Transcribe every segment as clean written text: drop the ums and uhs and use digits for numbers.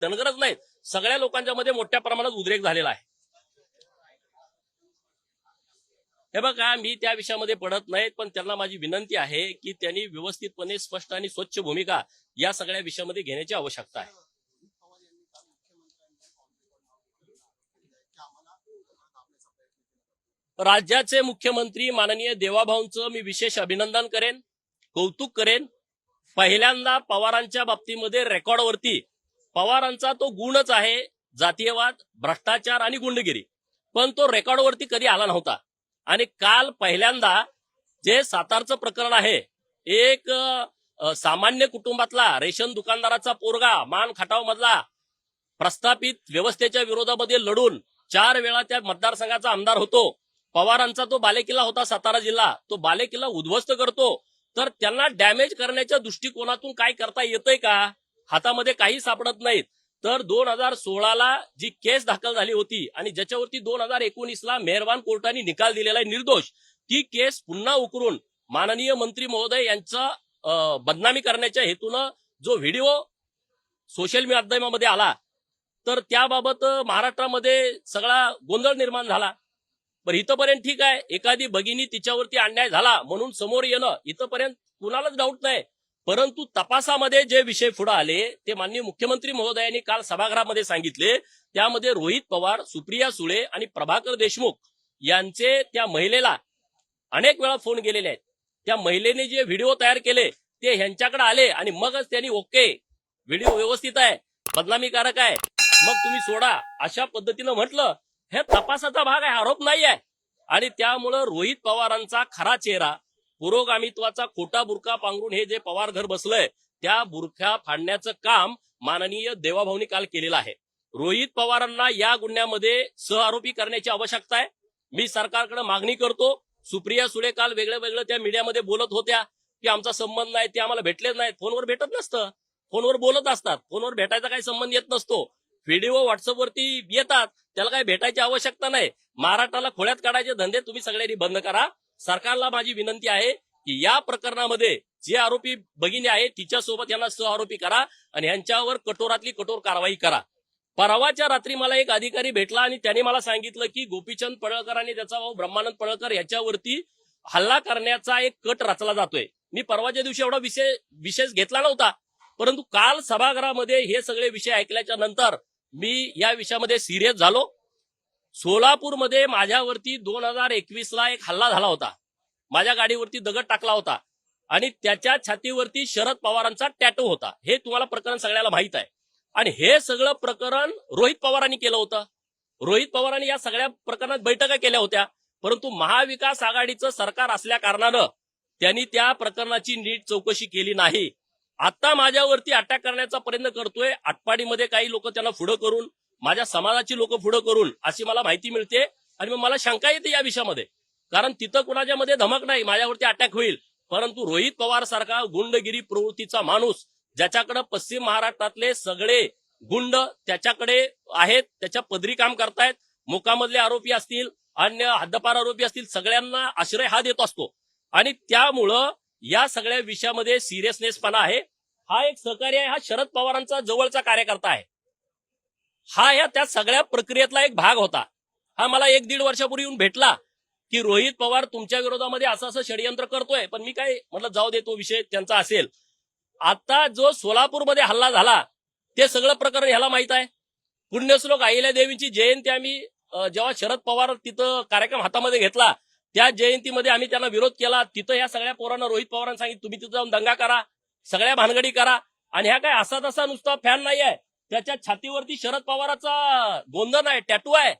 धनगरच नाहीत, सगळ्या लोकांच्या मध्ये मोठ्या प्रमाणात उद्रेक झालेला आहे. हे बघा, मी त्या विषयामध्ये पडत नाहीत, पण त्यांना माझी विनंती आहे की त्यांनी व्यवस्थितपणे स्पष्ट आणि स्वच्छ भूमिका या सगळ्या विषयामध्ये घेण्याची आवश्यकता आहे. राज्याचे मुख्यमंत्री माननीय देवाभाऊंचं मी विशेष अभिनंदन करेन, कौतुक करेन. पहिल्यांदा पवारांच्या बाबतीमध्ये रेकॉर्डवरती पवारांचा तो गुणच आहे जातीयवाद, भ्रष्टाचार आणि गुंडगिरी, पण तो रेकॉर्डवरती कधी आला नव्हता. आणि काल पहिल्यांदा जे सातारचं प्रकरण आहे, एक सामान्य कुटुंबातला रेशन दुकानदाराचा पोरगा मान खटाव मधला प्रस्थापित व्यवस्थेच्या विरोधामध्ये लढून 4 वेळा त्या मतदारसंघाचा आमदार होतो. पवारांचा तो बालेकिल्ला होता सातारा जिल्हा, तो बालेकिल्ला उद्ध्वस्त करतो. तर त्यांना डॅमेज करण्याच्या दृष्टिकोनातून काय करता येतंय का? हातामध्ये काही सापडत नाहीत. तर 2016ला जी केस दाखल झाली होती आणि ज्याच्यावरती 2019ला मेहरबान कोर्टाने निकाल दिलेला आहे निर्दोष, ती केस पुन्हा उकरून माननीय मंत्री महोदय यांचा बदनामी करण्याच्या हेतूनं जो व्हिडिओ सोशल माध्यमामध्ये आला, तर त्याबाबत महाराष्ट्रामध्ये सगळा गोंधळ निर्माण झाला. पण इथपर्यंत ठीक आहे, एखादी भगिनी तिच्यावरती अन्याय झाला म्हणून समोर येणं इथपर्यंत कुणालाच डाऊट नाही. परंतु तपासामध्ये जे विषय पुढे आले ते माननीय मुख्यमंत्री महोदयांनी काल सभागृहामध्ये सांगितले. त्यामध्ये रोहित पवार, सुप्रिया सुळे आणि प्रभाकर देशमुख यांचे त्या महिलेला अनेक वेळा फोन गेलेले आहेत. त्या महिलेने जे व्हिडिओ तयार केले ते ह्यांच्याकडे आले आणि मगच त्यांनी ओके, व्हिडिओ व्यवस्थित आहे, बदनामीकारक आहे, मग तुम्ही सोडा, अशा पद्धतीनं म्हटलं. हे तपासाचा भाग आहे, आरोप नाही आहे. आणि त्यामुळं रोहित पवारांचा खरा चेहरा, पुरोगामित्वाचा खोटा बुरका पांघरून हे जे पवार घर बसलंय, त्या बुरख्या फाडण्याचं काम माननीय देवाभाऊंनी काल केलेलं आहे. रोहित पवारांना या गुन्ह्यामध्ये सहआरोपी करण्याची आवश्यकता आहे. मी सरकारकडे मागणी करतो. सुप्रिया सुळे काल वेगळं त्या मीडियामध्ये बोलत होत्या की आमचा संबंध नाही, ते आम्हाला भेटलेच नाहीत. फोनवर भेटत नसतं, फोनवर बोलत असतात, फोनवर भेटायचा काही संबंध येत नसतो. व्हिडिओ व्हॉट्सअपवरती येतात, त्याला काही भेटायची आवश्यकता नाही. महाराष्ट्राला खोळ्यात काढायचे धंदे तुम्ही सगळ्यांनी बंद करा. सरकारला माझी विनंती आहे की या प्रकरणामध्ये जे आरोपी भगिनी आहे तिच्यासोबत यांना सहआरोपी करा आणि यांच्यावर कठोरातली कठोर कारवाई करा. परवाच्या रात्री मला एक अधिकारी भेटला आणि त्याने मला सांगितलं की गोपीचंद पडळकर आणि त्याचा भाऊ ब्रह्मानंद पडळकर याच्यावरती हल्ला करण्याचा एक कट रचला जातोय. मी परवाच्या दिवशी एवढा विशेष घेतला नव्हता, परंतु काल सभागृहामध्ये हे सगळे विषय ऐकल्याच्या नंतर मी या विषयामध्ये सिरियस झालो. सोलापूरमध्ये माझ्यावरती 2021ला एक हल्ला झाला होता. माझ्या गाडीवरती दगड टाकला होता आणि त्याच्या छातीवरती शरद पवारांचा टॅटू होता. हे तुम्हाला प्रकरण सगळ्याला माहित आहे. आणि हे सगळं प्रकरण रोहित पवारांनी केलं होतं. रोहित पवारांनी या सगळ्या प्रकरणात बैठका केल्या होत्या, परंतु महाविकास आघाडीचं सरकार असल्या कारणानं त्यांनी त्या प्रकरणाची नीट चौकशी केली नाही. आता माझ्यावरती अटॅक करण्याचा प्रयत्न करतोय. आटपाडीमध्ये काही लोक त्यांना पुढं करून, माझ्या समाजाची लोक पुढं करून, अशी मला माहिती मिळते. आणि मग मला शंका येते या विषयामध्ये, कारण तिथं कुणाच्या मध्ये धमक नाही, माझ्यावरती अटॅक होईल. परंतु रोहित पवार सारखा गुंडगिरी प्रवृत्तीचा माणूस, ज्याच्याकडे पश्चिम महाराष्ट्रातले सगळे गुंड त्याच्याकडे आहेत, त्याच्या पदरी काम करतायत, मोकामधले आरोपी असतील, अन्य हद्दपार आरोपी असतील, सगळ्यांना आश्रय हा देत असतो. आणि त्यामुळं या सगळ्या विषयामध्ये सिरियसनेसपणा आहे. हा एक सहकारी आहे, हा शरद पवारांचा जवळचा कार्यकर्ता आहे. हा या त्या सगळ्या प्रक्रियेतला एक भाग होता. हा मला 1-1.5 वर्षापूर्वी येऊन भेटला की रोहित पवार तुमच्या विरोधामध्ये असं षडयंत्र करतोय. पण मी काय म्हटलं, जाऊ दे, तो विषय त्यांचा असेल. आता जो सोलापूरमध्ये हल्ला झाला ते सगळं प्रकरण ह्याला माहित आहे. पुण्यश्लोक अहिल्यादेवींची जयंती आम्ही जेव्हा शरद पवार तिथं कार्यक्रम हातामध्ये घेतला, त्या जयंतीमध्ये आम्ही त्यांना विरोध केला. तिथं या सगळ्या पोरांना रोहित पवारांनी सांगितलं तुम्ही तिथं जाऊन दंगा करा, सगळ्या भानगडी करा. आणि ह्या काय असा तसा नुसता फॅन नाही आहे, त्याच्या छातीवरती शरद पवाराचा गोंधन आहे, टॅटू आहे.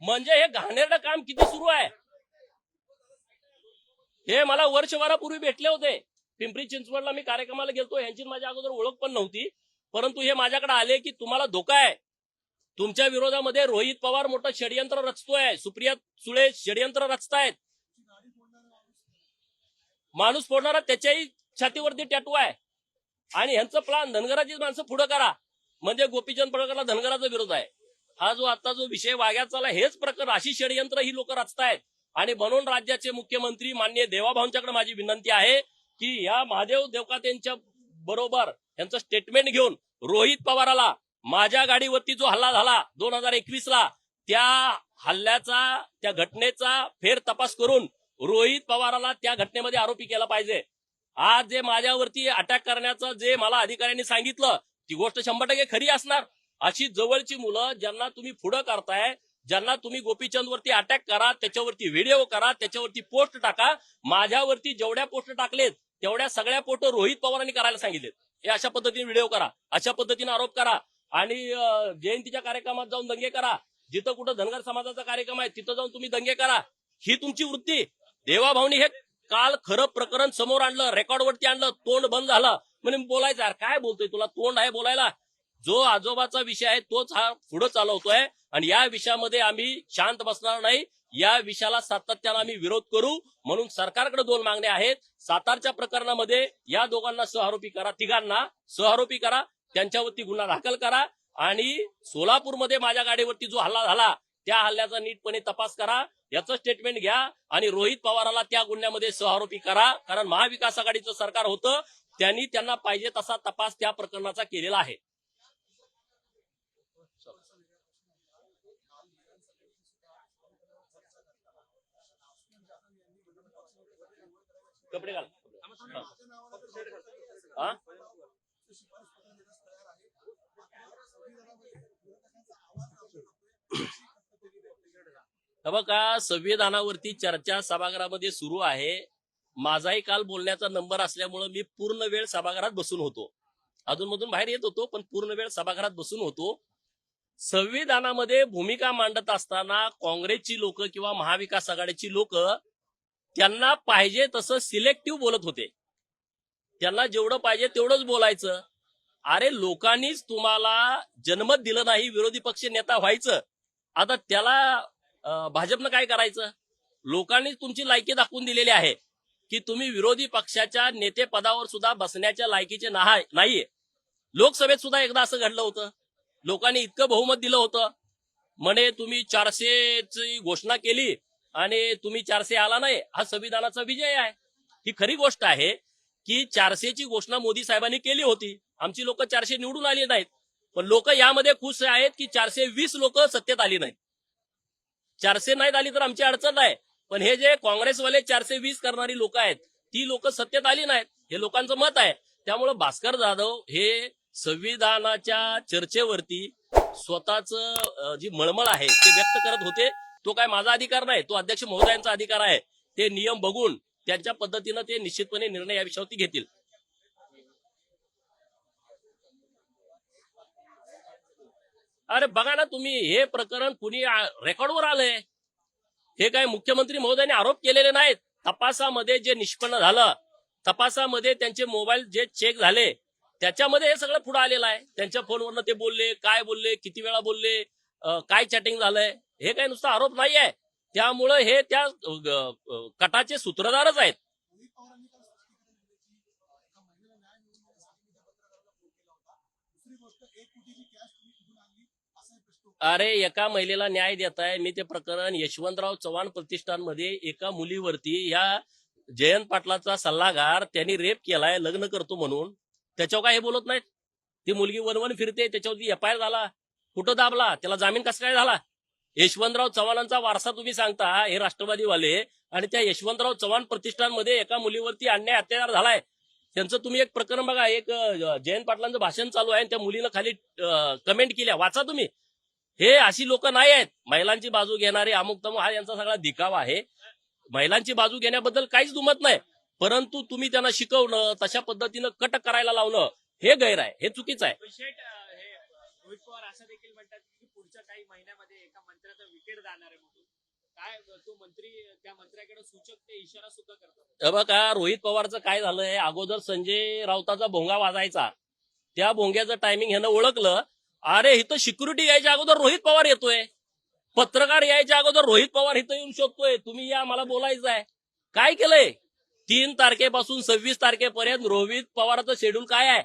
म्हणजे हे घाणेरडं काम किती सुरू आहे. हे मला वर्षभरापूर्वी भेटले होते. पिंपरी चिंचवडला मी कार्यक्रमाला गेलतो, यांची माझ्या अगोदर ओळख पण नव्हती. परंतु हे माझ्याकडे आले की तुम्हाला धोका आहे, तुमच्या विरोधामध्ये रोहित पवार मोठं षडयंत्र रचतोय, सुप्रिया सुळे षडयंत्र रचतायत. माणूस फोडणारा त्याच्याही छातीवरती टॅटू आहे. आणि ह्यांचं प्लान धनगराचीच माणसं पुढे करा. म्हणजे गोपीचंद पडळकरला धनगराचा विरोध आहे. हा जो आता जो विषय वाग्यात चालला हेच प्रकरण, अशी षडयंत्र ही लोक रचतायत. आणि म्हणून राज्याचे मुख्यमंत्री माननीय देवाभाऊंच्याकडे माझी विनंती आहे की या महादेव देवकातेंच्या बरोबर यांचं स्टेटमेंट घेऊन रोहित पवाराला माझ्या गाडीवरती जो हल्ला झाला 2021 ला त्या हल्ल्याचा त्या घटनेचा फेर तपास करून रोहित पवाराला त्या घटनेमध्ये आरोपी केला पाहिजे. आज जे माझ्यावरती अटॅक करण्याचं जे मला अधिकाऱ्यांनी सांगितलं ती गोष्ट 100% खरी असणार. अशी जवळची मुलं ज्यांना तुम्ही पुढं करताय, ज्यांना तुम्ही गोपीचंद वरती अटॅक करा, त्याच्यावरती व्हिडिओ करा, त्याच्यावरती पोस्ट टाका. माझ्यावरती जेवढ्या पोस्ट टाकलेत तेवढ्या सगळ्या पोस्ट रोहित पवारांनी करायला सांगितलेत. हे अशा पद्धतीने व्हिडिओ करा, अशा पद्धतीने आरोप करा आणि जयंतीच्या कार्यक्रमात जाऊन दंगे करा. जिथं कुठं धनगर समाजाचा कार्यक्रम आहे तिथं जाऊन तुम्ही दंगे करा. ही तुमची वृत्ती. देवाभाऊनी हे काल खरं प्रकरण समोर आणलं, रेकॉर्डवरती आणलं, तोंड बंद झालं. म्हणून बोलायचं यार काय बोलतोय, तुला तोंड आहे बोलायला? जो आजोबाचा विषय आहे तोच हा पुढे चालवतोय आणि या विषयामध्ये आम्ही शांत बसणार नाही. या विषयाला सातत्यानं आम्ही विरोध करू. म्हणून सरकारकडे 2 मागण्या आहेत. सातारच्या प्रकरणामध्ये या दोघांना सहआरोपी करा, तिघांना सहआरोपी करा, त्यांच्यावरती गुन्हा दाखल करा आणि सोलापूरमध्ये माझ्या गाडीवरती जो हल्ला झाला त्या हल्ल्याचा नीटपणे तपास करा, याचं स्टेटमेंट घ्या आणि रोहित पवाराला त्या गुन्ह्यामध्ये सहआरोपी करा. कारण महाविकास आघाडीचं सरकार होतं, त्यांनी त्यांना पाहिजे तसा तपास त्या प्रकरणाचा केलेला आहे. कपडे घाल. हा? बघा, संविधानावरती चर्चा सभागृहामध्ये सुरू आहे. माझाही काल बोलण्याचा नंबर असल्यामुळे मी पूर्ण वेळ सभागृहात बसून होतो. अधूनमधून बाहेर येत होतो पण पूर्ण वेळ सभागृहात बसून होतो. संविधानामध्ये भूमिका मांडत असताना काँग्रेसची लोक किंवा महाविकास आघाडीची लोक त्यांना पाहिजे तसं सिलेक्टिव्ह बोलत होते. त्यांना जेवढं पाहिजे तेवढंच बोलायचं. अरे लोकांनीच तुम्हाला जनमत दिलं नाही विरोधी पक्ष नेता व्हायचं, आता त्याला भाजपनं काय करायचं? लोकांनीच तुमची लायकी दाखवून दिलेली आहे की तुम्ही विरोधी पक्षाच्या नेते पदावर सुद्धा बसण्याच्या लायकीचे नाहीये. लोकसभेत सुद्धा एकदा असं घडलं होतं. लोकांनी इतकं बहुमत दिलं होतं, म्हणे तुम्ही 400ची घोषणा केली आणि तुम्ही 400 आला नाही. हा संविधानाचा विजय आहे. ही खरी गोष्ट आहे की 400ची घोषणा मोदी साहेबांनी केली होती. आमची लोक 400 निवडून आली नाहीत, पण लोक यामध्ये खुश आहेत की 420 लोक सत्तेत आली नाहीत. 400 नाहीत आली तर आमची अडचण आहे, पण हे जे काँग्रेसवाले 420 करणारी लोक आहेत ती लोक सत्तेत आली नाहीत, हे लोकांचं मत आहे. त्यामुळे भास्कर जाधव हे संविधानाच्या चर्चेवरती स्वतःच जी मळमळ आहे ते व्यक्त करत होते. तो काय माझा अधिकार नाही, तो अध्यक्ष महोदयांचा अधिकार आहे. ते नियम बघून त्यांच्या पद्धतीनं ते निश्चितपणे निर्णय या विषयावरती घेतील. अरे बघा ना तुम्ही, हे प्रकरण कुणी रेकॉर्डवर आलंय. हे काय मुख्यमंत्री महोदयांनी आरोप केलेले नाहीत. तपासामध्ये जे निष्पन्न झालं, तपासामध्ये त्यांचे मोबाईल जे चेक झाले त्याच्यामध्ये हे सगळं पुढे आलेलं आहे. त्यांच्या फोनवरनं ते बोलले, काय बोलले, किती वेळा बोलले, काय चॅटिंग झालंय, हे काही नुसता आरोप नाही आहे. त्यामुळं हे त्या कटाचे सूत्रधारच आहेत. अरे एका महिलेला न्याय देत आहे. मी ते प्रकरण यशवंतराव चव्हाण प्रतिष्ठानमध्ये एका मुलीवरती या जयंत पाटलाचा सल्लागार त्यांनी रेप केलाय लग्न करतो म्हणून, त्याच्यावर काय हे बोलत नाहीत? ती मुलगी वनवन फिरते, त्याच्यावरती एफआयआर झाला, कुठं दाबला, त्याला जामीन कसा काय झाला? यशवंतराव चव्हाणांचा वारसा तुम्ही सांगता हे राष्ट्रवादीवाले, आणि त्या यशवंतराव चव्हाण प्रतिष्ठानमध्ये एका मुलीवरती अन्याय अत्याचार झालाय. त्यांचं तुम्ही एक प्रकरण बघा, एक जयंत पाटलांचं भाषण चालू आहे, त्या मुलीनं खाली कमेंट केल्या, वाचा तुम्ही. हे अशी लोक नाही आहेत. महिलांची बाजू घेणारे अमुक तमुक हा यांचा सगळा दिखावा आहे. महिलांची बाजू घेण्याबद्दल काहीच दुमत नाही, परंतु तुम्ही त्यांना शिकवणं, तशा पद्धतीनं कट करायला लावणं हे गैर आहे, हे चुकीचं आहे. रोहित पवार असं देखील म्हणतात की पुढच्या काही महिन्यामध्ये एका मंत्र्याचा विकेट जाणार आहे म्हणून. काय तो मंत्री त्या मंत्र्याकडे सूचक ते इशारा सुद्धा करतात. बघा रोहित पवारचं काय झालंय, अगोदर संजय राऊताचा भोंगा वाजायचा, त्या भोंग्याचं टायमिंग ह्यानं ओळखलं. अरे इथं सिक्युरिटी यायच्या अगोदर रोहित पवार येतोय, पत्रकार यायच्या अगोदर रोहित पवार इथं येऊन शोधतोय, तुम्ही या मला बोलायचं आहे. काय केलंय? 3 तारखेपासून 26 तारखेपर्यंत रोहित पवारचं शेड्यूल काय आहे?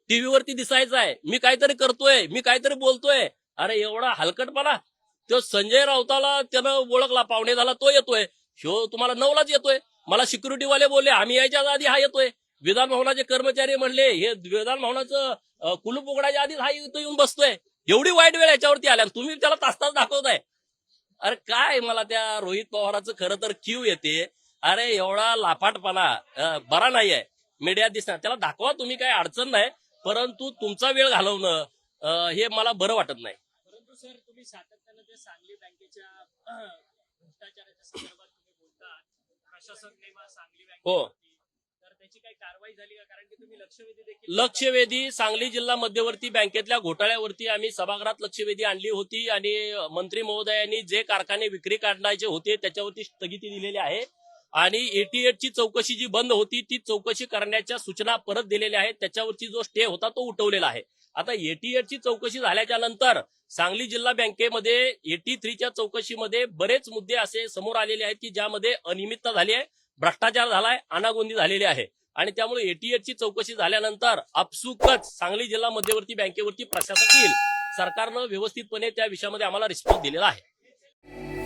टीव्हीवरती दिसायचं आहे, मी काहीतरी करतोय, मी काहीतरी बोलतोय. अरे एवढा हलकटपणा. तो संजय राऊताला त्यानं ओळखला, पावणे झाला तो येतोय, शो तुम्हाला 9लाच येतोय. मला सिक्युरिटीवाले बोलले आम्ही यायच्या आधी हा येतोय. विधान भवनाचे कर्मचारी म्हणले हे विधान भवनाचं कुलूप उघडायच्या आधीच हा इथं येऊन बसतोय. एवढी वाईट वेळ याच्यावरती आल्या, तुम्ही त्याला तास तास दाखवताय. अरे काय मला त्या रोहित पवाराचं खरं तर क्यू येते. अरे एवढा लाफाटपणा बरा नाहीये. मीडियात दिसणार त्याला दाखवा तुम्ही, काय अडचण नाही, परंतु तुमचा वेळ घालवणं हे मला बरं वाटत नाही. परंतु सर तुम्ही सातत्यानं त्या सांगली बँकेच्या भ्रष्टाचाराच्या संदर्भात तुम्ही बोलतात, प्रशासक नेमा सांगली हो. बँकेवरती, तर त्याची काही कारवाई झाली का? कारण की तुम्ही लक्षवेधी देखील लक्षवेधी सांगली जिल्हा मध्यवर्ती बँकेतल्या घोटाळ्यावरती आम्ही सभागृहात लक्षवेधी आणली होती आणि मंत्री महोदयांनी जे कारखाने विक्री काढायचे होते त्याच्यावरती स्थगिती दिलेली आहे आणि 88 ची चौकशी जी बंद होती ती चौकशी करण्याच्या सूचना परत दिलेल्या आहेत. त्याच्यावरची जो स्टे होता तो उठवलेला आहे. आता 88 ची चौकशी झाल्याच्या नंतर सांगली जिल्हा बँकेमध्ये 83च्या चौकशीमध्ये बरेच मुद्दे असे समोर आलेले आहेत की ज्यामध्ये अनियमितता झाली आहे, भ्रष्टाचार झालाय, अनागोंदी झालेली आहे आणि त्यामुळे 88 ची चौकशी झाल्यानंतर आपसुकच सांगली जिल्हा मध्यवर्ती बँकेवरती प्रशासक येईल. सरकारनं व्यवस्थितपणे त्या विषयामध्ये आम्हाला रिस्पॉन्स दिलेला आहे.